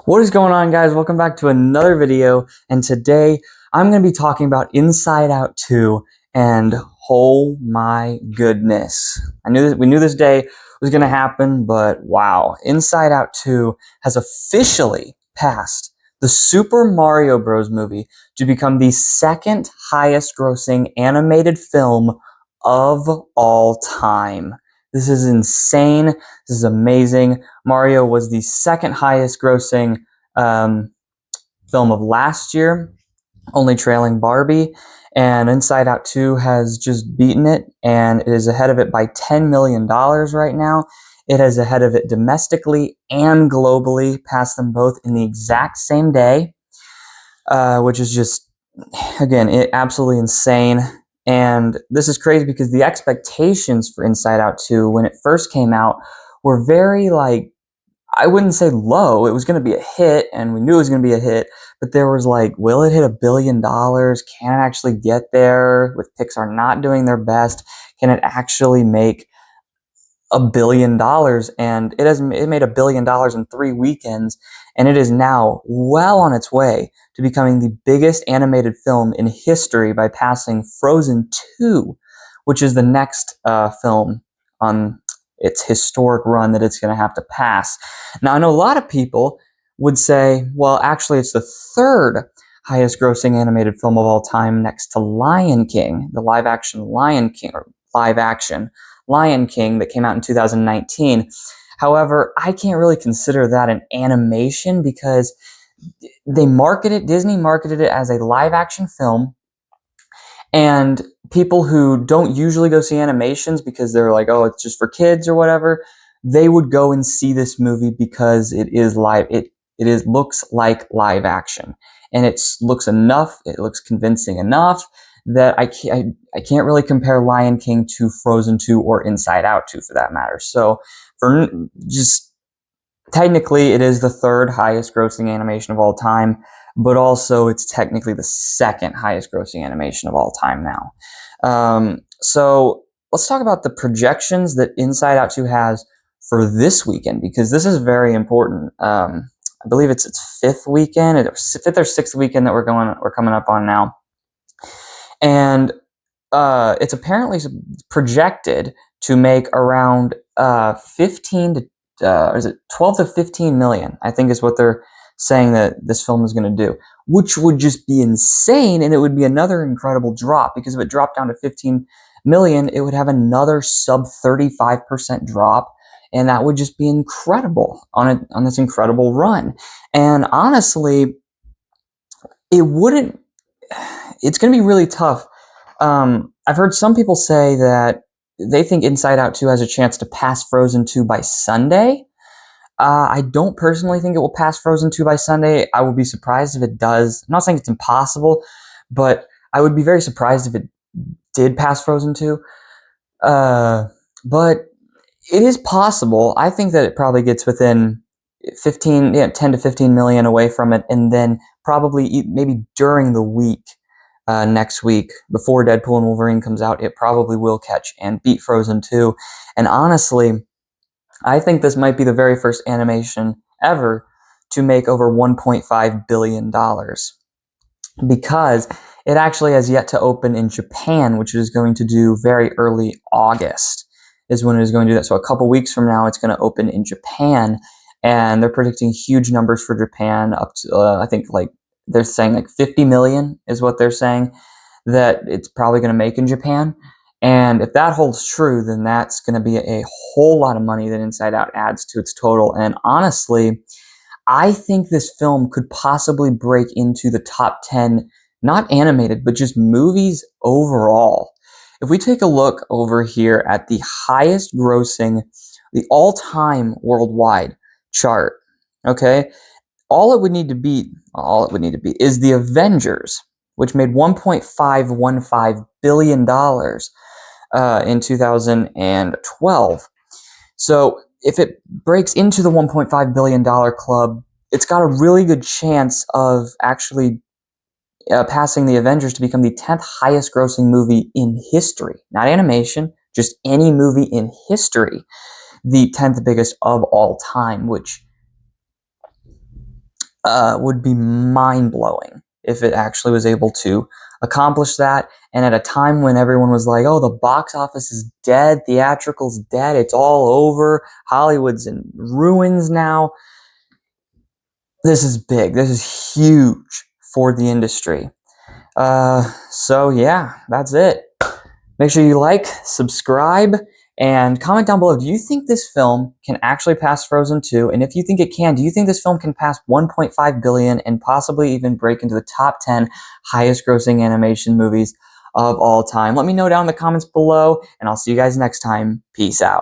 What is going on, guys? Welcome back to another video, and today I'm going to be talking about Inside Out 2, and oh my goodness. We knew this day was going to happen, but wow. Inside Out 2 has officially passed the Super Mario Bros. Movie to become the second highest grossing animated film of all time. This is insane. This is amazing. Mario was the second highest grossing film of last year, only trailing Barbie, and Inside Out 2 has just beaten it, and it is ahead of it by $10 million right now. It is ahead of it domestically and globally, passed them both in the exact same day, which is just, again, absolutely insane. And this is crazy because the expectations for Inside Out 2 when it first came out were very, I wouldn't say low. It was going to be a hit, and we knew it was going to be a hit, but there was will it hit $1 billion? Can it actually get there with Pixar not doing their best? Can it actually make $1 billion? And it made $1 billion in 3 weekends, and it is now well on its way to becoming the biggest animated film in history by passing Frozen 2, which is the next film on its historic run that it's going to have to pass. Now, I know a lot of people would say, well, actually, it's the third highest grossing animated film of all time next to Lion King, the live action Lion King that came out in 2019. However, I can't really consider that an animation because Disney marketed it as a live action film, and people who don't usually go see animations because they're like, oh, it's just for kids or whatever, they would go and see this movie because it is live. It looks like live action, and it looks convincing enough that I can't really compare Lion King to Frozen 2 or Inside Out 2 for that matter. So technically it is the third highest grossing animation of all time, but also it's technically the second highest grossing animation of all time now. So let's talk about the projections that Inside Out 2 has for this weekend, because this is very important. I believe it's its fifth or sixth weekend that we're coming up on now. And it's apparently projected to make around 15 to 12 to 15 million, I think is what they're saying that this film is going to do, which would just be insane, and it would be another incredible drop, because if it dropped down to 15 million, it would have another sub 35% drop, and that would just be incredible on this incredible run. And honestly, it's going to be really tough. I've heard some people say that they think Inside Out 2 has a chance to pass Frozen 2 by Sunday. I don't personally think it will pass Frozen 2 by Sunday. I will be surprised if it does. I'm not saying it's impossible, but I would be very surprised if it did pass Frozen 2. But it is possible. I think that it probably gets within 10 to 15 million away from it, and then probably maybe during the week, next week, before Deadpool and Wolverine comes out, it probably will catch and beat Frozen 2. And honestly, I think this might be the very first animation ever to make over $1.5 billion, because it actually has yet to open in Japan, which it is going to do very early August is when it is going to do that. So a couple weeks from now, it's going to open in Japan, and they're predicting huge numbers for Japan, up to, I think, they're saying 50 million is what they're saying that it's probably going to make in Japan. And if that holds true, then that's going to be a whole lot of money that Inside Out adds to its total. And honestly, I think this film could possibly break into the top 10, not animated, but just movies overall. If we take a look over here at the highest grossing, the all-time worldwide chart, okay, all it would need to beat is the Avengers, which made $1.515 billion in 2012. So if it breaks into the $1.5 billion club, it's got a really good chance of actually passing the Avengers to become the 10th highest grossing movie in history. Not animation, just any movie in history. The 10th biggest of all time, which would be mind-blowing if it actually was able to accomplish that. And at a time when everyone was like, oh, the box office is dead, theatrical's dead, it's all over, Hollywood's in ruins now. This is big. This is huge for the industry. So yeah, that's it. Make sure you like, subscribe, and comment down below. Do you think this film can actually pass Frozen 2? And if you think it can, do you think this film can pass 1.5 billion and possibly even break into the top 10 highest grossing animation movies of all time? Let me know down in the comments below, and I'll see you guys next time. Peace out.